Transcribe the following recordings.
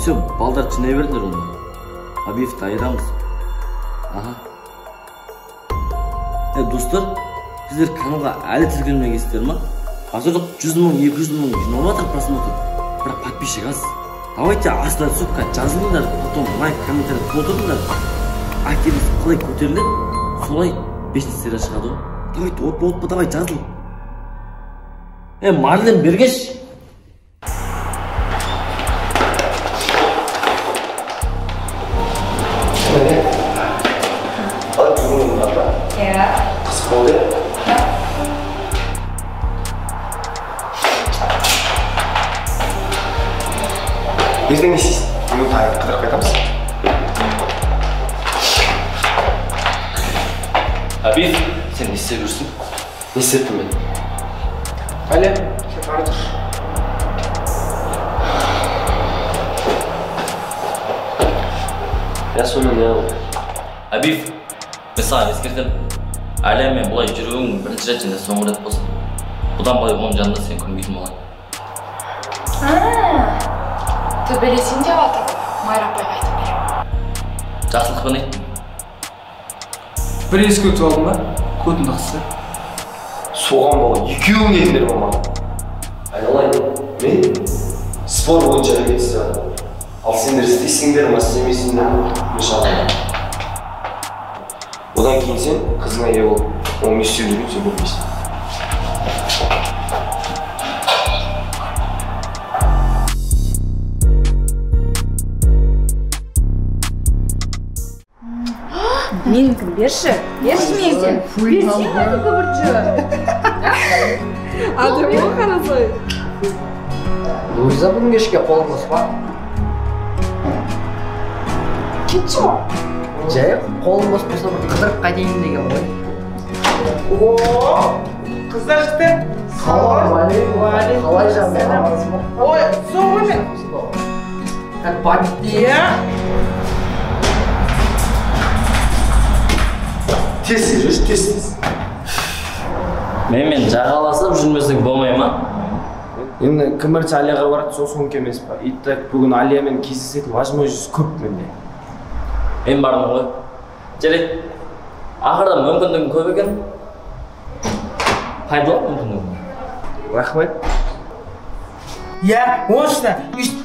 все, балдар жинай бердіңдер оны. Абиевті айырамыз. Аха. Достар, сіздер каналға әлі тіркелмегенсіздер ма? Азырлық 100 мың, 200 мың жинап жатыр просмотр. Бірақ подписчик аз. Давайте асла сутка жазылыңдар, потом лайк, комментарий толтырыңдар. Активность қалай көтеріледі, солай 5-ші серия шығады ғой. Давайте от, давай жазыл. Марлен бергеш. Қызық болды. Ертең не істейсің? Бүгін таңертең қыдырып қайтамыз. Абиев, сен не істеп жүрсің? Не істеттім мен? Әлі, кеп бара тұр. Сонымен не болды? Абиев, мен саған ескертемін. Әлі мен бұлай жүруің бірінші рет және соңғы рет болсын. Бұдан былай оның жанында сен көрмейтін болған. Төбелесен деп атыр, Майра апайға айтып берем. Жақсылықпен айттым. Бір ескертіп алдым ба? Көтінді қысы. Соған бол, екеуің нетіндер болмады. Айналайын, мен спор бойынша әрекет істеп жатырмын. Ал сендер істейсіңдер ма, істемейсіңдер ма? Мен шағылмын. Одан кейін сен қызыңа ие болып, оның не істеп жүргенін сен білмейсің. Менікін берші менде. Берсен аты көбіртші. Ады мен қарасай. Луиза бүгін кешке қолың бос па? Кетші ма? Жай, қолың бос болса бір қыдырып қайтайын деген ғой. Ооо, қыздар жігіттер. Қалай жағдайыңыз ба? Ой, сол ғой мен. Как памятник. Иә. Тез жүрші, тез. Мен жағаласып жүрмесек болмай ма? Енді кімірці Алияға барады, сол соңғы емес па. Иттік бүгін Алиямен кездесетін важмой жүз көп менде. Мен бармын ғой. Жарайды. Ақырда мүмкіндігім көп екен. Пайдалы мүмкіндігім. Рахмет. Иә, осында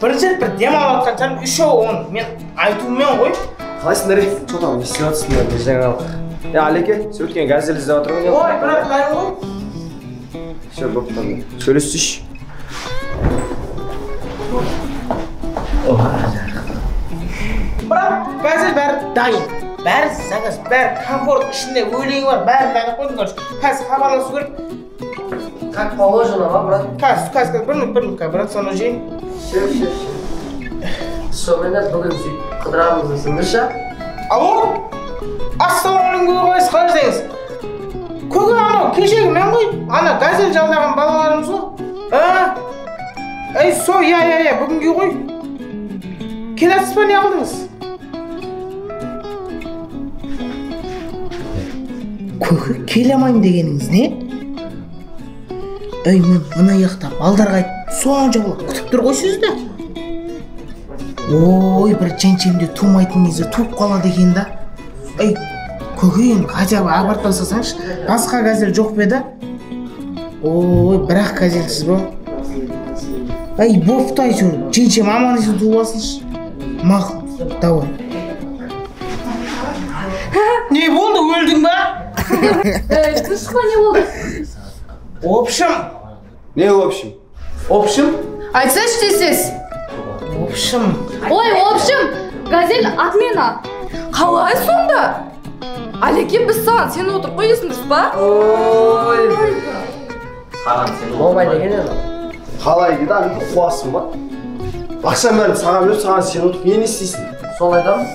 бірінші бір демалып атқан жаным үшеу оны мен айтуымен ғой. Қалайсыңдар? Чотам, не істеп жатырсыңдар, бір жаңалық. Алеке, сен өткен газель іздеп отырмын. Ой, бірақ қайын ғой. Все, боқтан. Сөйлесейші. Бірақ газель бәрі дайын. Бәрі заказ, бәрі комфорт ішінде өлеңі бар, бәрін дайын қойдың көрші. Қазір хабарласу керек. Как положено, ма, брат? Қазір, бір минутка, брат, соны жейін. Все. Сонымен бүгін сөйтіп қыдырамыз десіңдерші? Алло? Ассалаумағалейкум, қойсыз, қалай жасайсыз? Көке анау, кешегі мен ғой, ана газель жалдаған балаларымыз ғой. Со, иә, бүгінге ғой. Келесіз ба, не алдыңыз? Көке, келемайын дегеніңіз не? Мен мына яқта балдарға соң жауылып күтіп тұр қойсыз да. Ой, бір женшемде тумайтын кезде туып қалады екен да. Көке, енді ғажабы абарттан салсаңшы, басқа газель жоқ бе да? Ой, бірақ газельсіз ба? Бопты айтыр, женшем аман есен туып алсыншы. Мақұл, давай. Не болды, өлдің ба? Тұшқа не болды? Общем. Не общем? Общем? Айтсайшы десіз. Общем. Ой, общем, газель отмена. Қалай сонда? Алеке, біз саған сен отырып қойесің дұрыс па? Ой. Саған сен Болмай деген еді. Қалай деді, анты қуасың ба? Ақшам бәрін саған беріп, саған сен отырып, не істейсің? Сол айтамыз?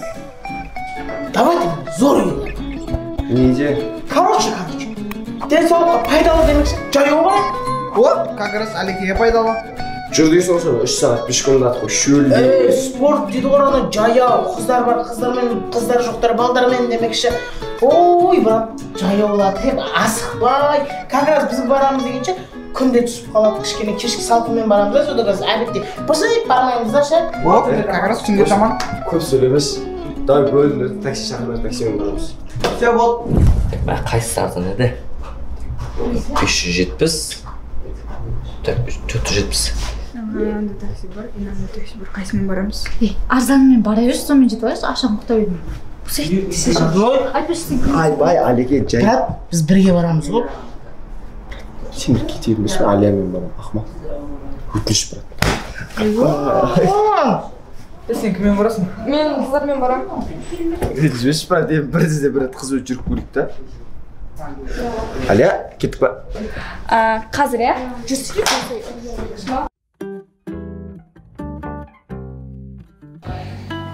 Давайте, зор үй. Неде? Короче. Денсаулыққа пайдалы демекші, жаяу бар. Вот, как раз Алекеге пайдалы. Жүрдейсің осы 3 сағат, 5 күнді атқой, шөлде. Спорт дейді ғораны, жаяу, қыздар бар, қыздармен, қыздар жоқтар, балдармен демекші. Ой, брат, жаяулады, асықпай. Как раз біз барамыз дегенше, күнде түсіп қалады, кішкене кешкі салқынмен барамыз да, сода қазір обедте босайып бармаймыз да, ше. Вот, как раз түнде таман. Көп сөйлемес. Давай бөлініп такси шақырып таксимен барамыз. Все болды. Қайсы арзан еді? 370. Так, 470. Анда такси бар, инанда такси бар. Қайсымен барамыз? Арзанмен бара берші, сонымен жетіп алайықшы, ақшаны құқтап едім. Айтпайсың. Айбай, Алиге жай. Брат, біз бірге барамыз ғой. Сен бір кете бермесің, Алиямен барам, ақымақ. Өтініш, брат. Сен кіммен барасың? Мен қыздармен барам. Ренжімеші, брат, бірде бір қыз өтіп жүріп көрейік та. Алия, кеттік па? Қазір, иә? Жүрсі.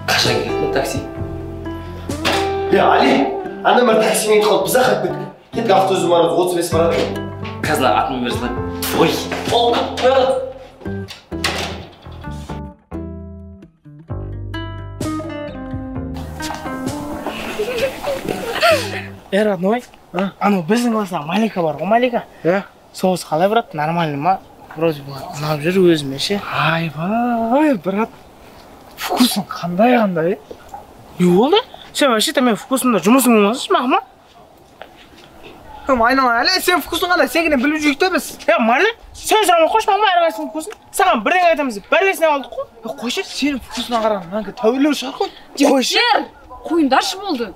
Қашан келді такси? Али, анда бір таксимен қалып, біз ақып кеттік. Кеттік автобус барады, 35 барады. Қазір атымен берсін. Ой, қойылды. Родной, анау біздің класста Малика бар ғой, Малика. Соғыс қалай, брат? Нормально ма? Вроде бы ұнап жүр өзіме, ше. Айбай, брат. Вкусың қандай? Не болды? Сен вообще-то мен вкусымда жұмысың болмасыншы, мақыма? Айналайын, әлі сен вкусың қандай? Сен кені біліп жүрік та біз. Марлы, сен сұрамай қойшы, мақыма әрқайсының вкусын. Саған бірден айтамыз деп, бәлесіне алдық қой. Қойшы, сенің вкусына қараған, мәңгі тәуелеу шығар қой. Қойшы. Қойындаршы болды.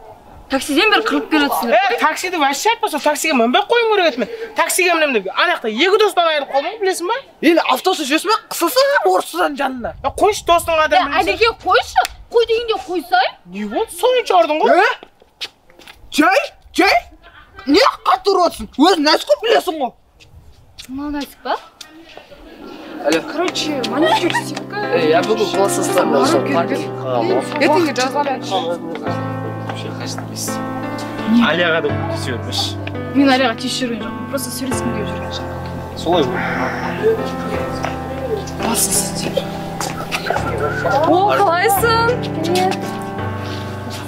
Таксиден бері қырып беретсіңдер. Таксиді вообще айтпаса, таксиге мінбей қойым керек етмен. Таксиге мінем деп, анақта екі достан айырып қалдың, білесің ба? Енді автобусы жөсіме қысылса, орысыдан жанына. Қойшы достың қадірін білесің. Әлеке қойшы. Қой дегенде қойсай. Не болды? Соны чардың ғой. Жай? Не қатты ұротсың? Өзің нәсіп білесің ғой. Мынау нәсіп ба? Короче, маникюрчик. Я буду классоставлять, что парки. Ертеңге жазғалайық. Алияға да тисе өрмеш. Мен Алияға тиіс жүрген жоқпын. Просто сөйлескім келіп жүрген жоқпын. Солай О, қалайсың?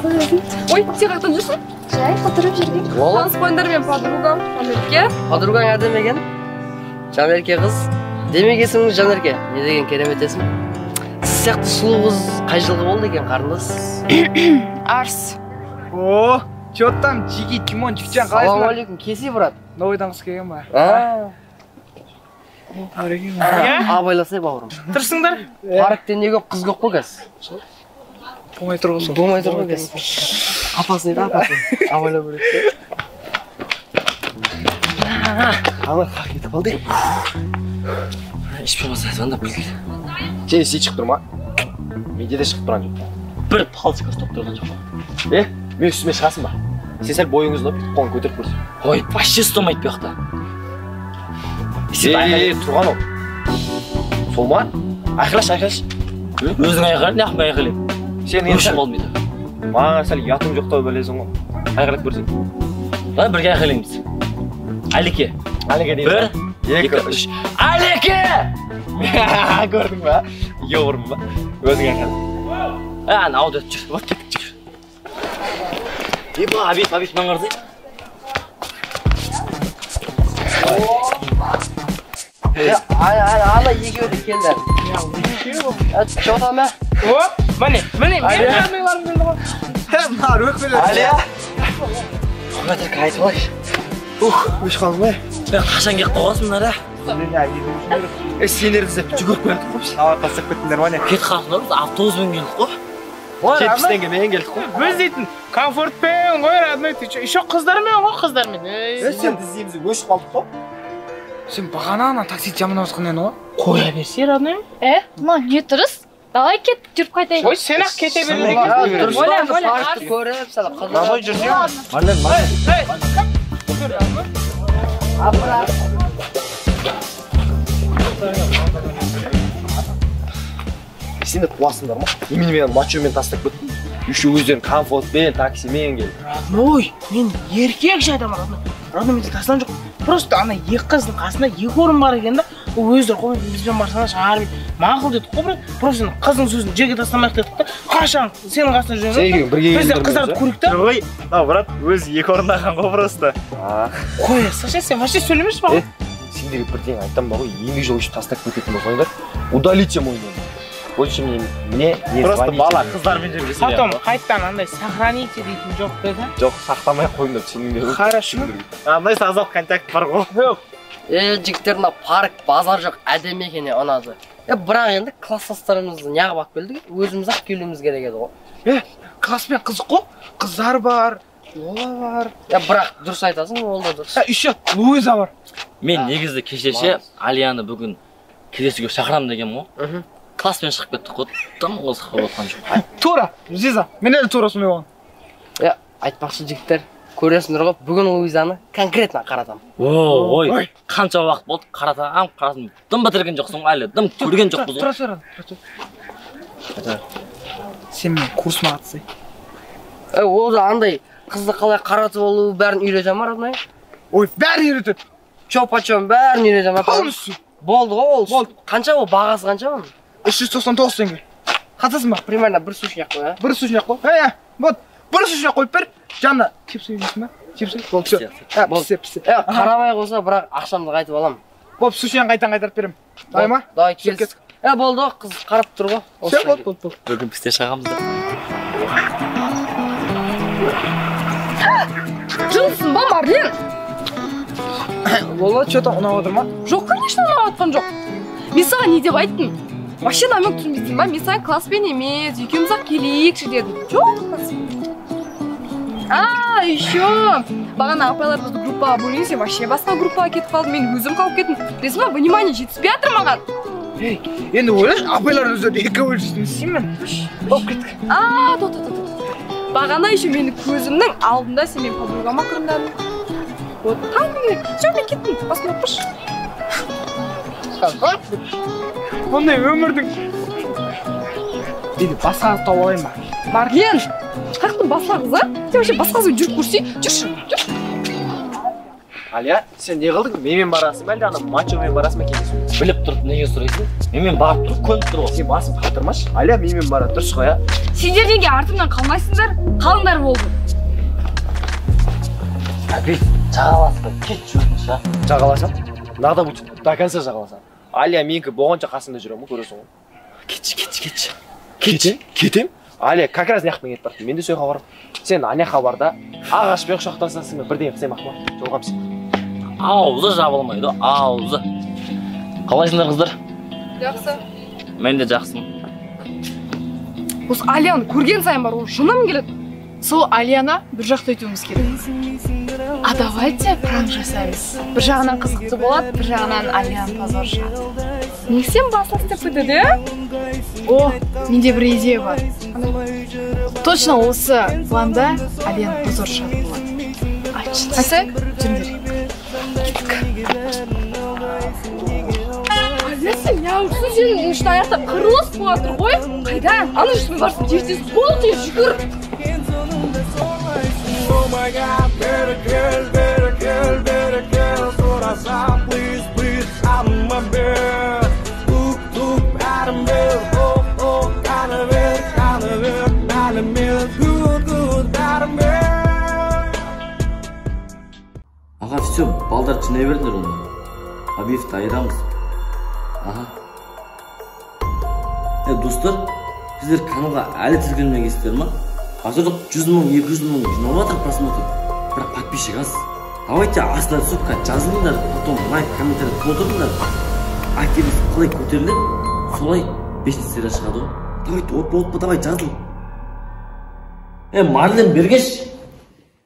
Ой, сен қаяқтан жүрсің? Жай, қыдырып жүрген. Таныс қойындар мен подругам, Жанерке. Подругаң әдем екен? Жанерке қыз. Демек есіміңіз Жанерке. Не деген керемет есім? Сіз сияқты сұлу қыз қай жылғы болды екен, қарындас? Арс. О, чё там, Жиги, Тимон, Жигчан, қалайсың? Салам алейкум, кеси, брат. Новойдан қыз келген ба? Абайласай, бауырым. Тұрсыңдар? Парктен не көп, қыз көп қой қазір. Болмай тұр ғой. Болмай тұр ғой қазір. Апасы еді, апасы. Абайла бөлек. Ала кетіп қалды. Ішпей болса звондап келді. Сен шығып тұрма. Менде де шығып тұрған жоқ. Бір палчика ұстап тұрған жоқ. Мен үстіме шығасың ба? Сен сәл бойың ұзынып, қолын көтеріп көрсің. Ой, вообще ұстамайды бұл жақта. Тұрған ол. Сол ма? Айқайлаш. Өзің айқайлап, не ақымай айқайлап. Сен Өшім болмайды. Маған сәл ұятым жоқтау білесің ғой. Айқайлап көрсең. Бірге айқайлаймыз. Алеке. Алеке дейді. 1, 2, 3. Алеке! Көрдің ба? Еуырмын ба? Өзің айқайлап. Ана ауды өтіп жүр. Вот кеттік жүр. Абит, маңырды. Ана екеуі де келді. Чо тама? О, міне, мен армайларым келді ғой. Нар өкпелер. Алия! Қағатыр қайтып алайшы. Өш қалдың бай. Қашан кеп қоғасыңдар, Сенерді зәп жүгіріп қояттық қой. Сауа қасып кеттіңдер ма не? Кет қалдыңдар, автобуспен келдік қой. Жетпістен келмеген келдік қой. Біз дейтін комфортпен ғой, родной, ты че? Еще қыздармен ғой, қыздармен. Сен дізімізі өшіп қалдық қой. Сен бағана ана такси жамын ауысқаннан ғой? Қоя берсе, родной. Мынау не тұрыс? Давай кет, жүріп қайтайық. Ой, сен ақ кете бер. Дұрыс қой, паркті көріп, сәл Мамой жүрсең. Сені туасыңдар ма? Емін мен мачомен тастап кеттім. Үші өздерін комфортпен, таксимен келді. Ой, мен еркек жайдам, родной, менде тастан жоқ. Просто ана екі қыздың қасында екі орын бар екен да. Өздері қой, бізбен барсана шығарып мақұл дедік қой, брат. Просто қыздың сөзін жерге тастамайық дедік та. Қашан сенің қасына жүрген. Сен екеуің бірге Біз де қыздарды көрейік та. Ой, брат, өзі екі орындаған ғой просто. Қоя, Саша, сен вообще сөйлемеші маған. сендерге бірдеңе айтам ба ғой, еңбек жолы үшін тастап кететін болсаңдар, удалите мой номер. Больше мне не Просто звоните. бала қыздармен жүргізіп. Потом қайттан андай сохраните дейтін жоқ деді. Жоқ, сақтамай қойыңдар сендер. Хорошо. Андай сазал контакт бар ғой. Жоқ. Жігіттер мына парк, базар жоқ, әдемі екен ұнады. Бірақ енді класстастарымызды неғып алып келдік, өзіміз-ақ келуіміз керек еді ғой. Класспен қызық қой. Қыздар бар, Лола бар. Бірақ дұрыс айтасың, ол да дұрыс. Еще Луиза бар. Мен негізді кешеше Алияны бүгін кездесуге шақырам деген ғой. Класспен шығып кеттік қой, тым қызық болып отқан жоқ. Тура, Жиза, мен әлі тура сондай болған. Айтпақшы жігіттер, көресіңдер ғой, бүгін Луизаны конкретно қаратам. Ой, қанша уақыт болды, қаратам. Дым бітірген жоқсың әлі, дым көрген жоқпыз ғой. Тұра. Сен мен курсыма қатысай. Ол да андай қызды қалай қаратып алу бәрін үйретем ма, родной? Ой, бәрін үйретеді. Чоп-почом бәрін үйретем ма? Полностью. Болды ғой, ол. Қанша ол, бағасы қанша оның? 399 теңге. Қатасың ба? Примерно бір сушняк қой, Бір сушняк қой. Вот, бір сушняк қойып бер. Жанна, чипсы жейсің ба? Чипсы? Болды. Пісе. Қарамай қойса, бірақ ақшамды қайтып алам. Болды, сушнян қайтан қайтарып берем. Давай ма? Давай, кез. Болды ғой, қыз қарап тұр ғой. Все, болды. Бүгін пісте шығамыз да. Жылсың ба, Марлен? Лола, что-то ұнап отыр ма? Жоқ, конечно, ұнап отқан жоқ. Мен саған не деп айттым? Вообще намек түсінбейсің ба? Мен саған класспен емес, екеуміз-ақ келейікші дедім. Жоқ, еще бағана апайларымызды группаға бөлген, сен вообще басқа группаға кетіп қалдың, мен өзім қалып кеттім. Білесің ба, внимание жетіспей жатыр маған. Енді ойлашы, апайлар өздері екі өлшісін істеймін. Болып кеттік. Тоқ. Бағана еще менің көзімнің алдында сен мен подругама қырындадың. Вот, все, мен кеттім, посмотришь. Бұндай өмірдің. Дейді, басқа тауып алайын ба? Марлен, қақтың басқа қыз, сен вообще басқа қызбен жүріп көрсей, жүрші. Алия, сен не қылдың? Менімен барасың ба әлде ана мачомен барасың ба кездесу? Біліп тұрып неге сұрайсың? Менімен барып тұрып көніп тұр ғой. Сен басым қатырмашы. Алия менімен барады, дұрыс қой, Сендер неге артымнан қалмайсыңдар? Қалыңдар болды. Әбей, жағаласың, кетші өтінші. Жағаласам? Нағда будет до конца жағаласам. Алия менікі болғанша қасында жүремін, көресің ғой. Кетем? Алия, как раз неяқпен кетіп барды. Мен де сол жаққа барам. Сен ана барда ағашпен құшақтасасың ба? Бірдеңе қылсайым ақ па? Жолғамсың. Аузы жабылмайды, аузы. Қалайсыңдар қыздар? Жақсы. Мен де жақсымын. Осы Алияны көрген сайын бар, ол жыным келеді. Сол Алияны бір жақты өтуіміз керек. А давайте пранк жасаймыз. Бір жағынан қызықты болады, бір жағынан Алияны позор шығады. Не сен басын істеп кетеді? О, менде бір идея бар. Точно осы планда Алияны позор шығады болады. Айтсай, жүріңдер. Алия, сен неғылсың, сенің ұшын аяқтап қырылыс болып тұр ғой? Қайда? Аны жүзін барсын, жертес бол тез жүгір. Аға, все, балдар жинай бердіңдер онда. Объектті айырамыз. Достар, сіздер каналға әлі тіркелмегенсіздер ма? Қазір 100 мың, 200 мың жинап жатыр просмотр. Бірақ подписчик аз. Давайте асла сутка жазылыңдар, потом лайк, комментарий толтырыңдар. Активность қалай көтеріледі, солай 5 серия шығады ғой. Давайте, отпа, давай жазыл. Марлен бергеш.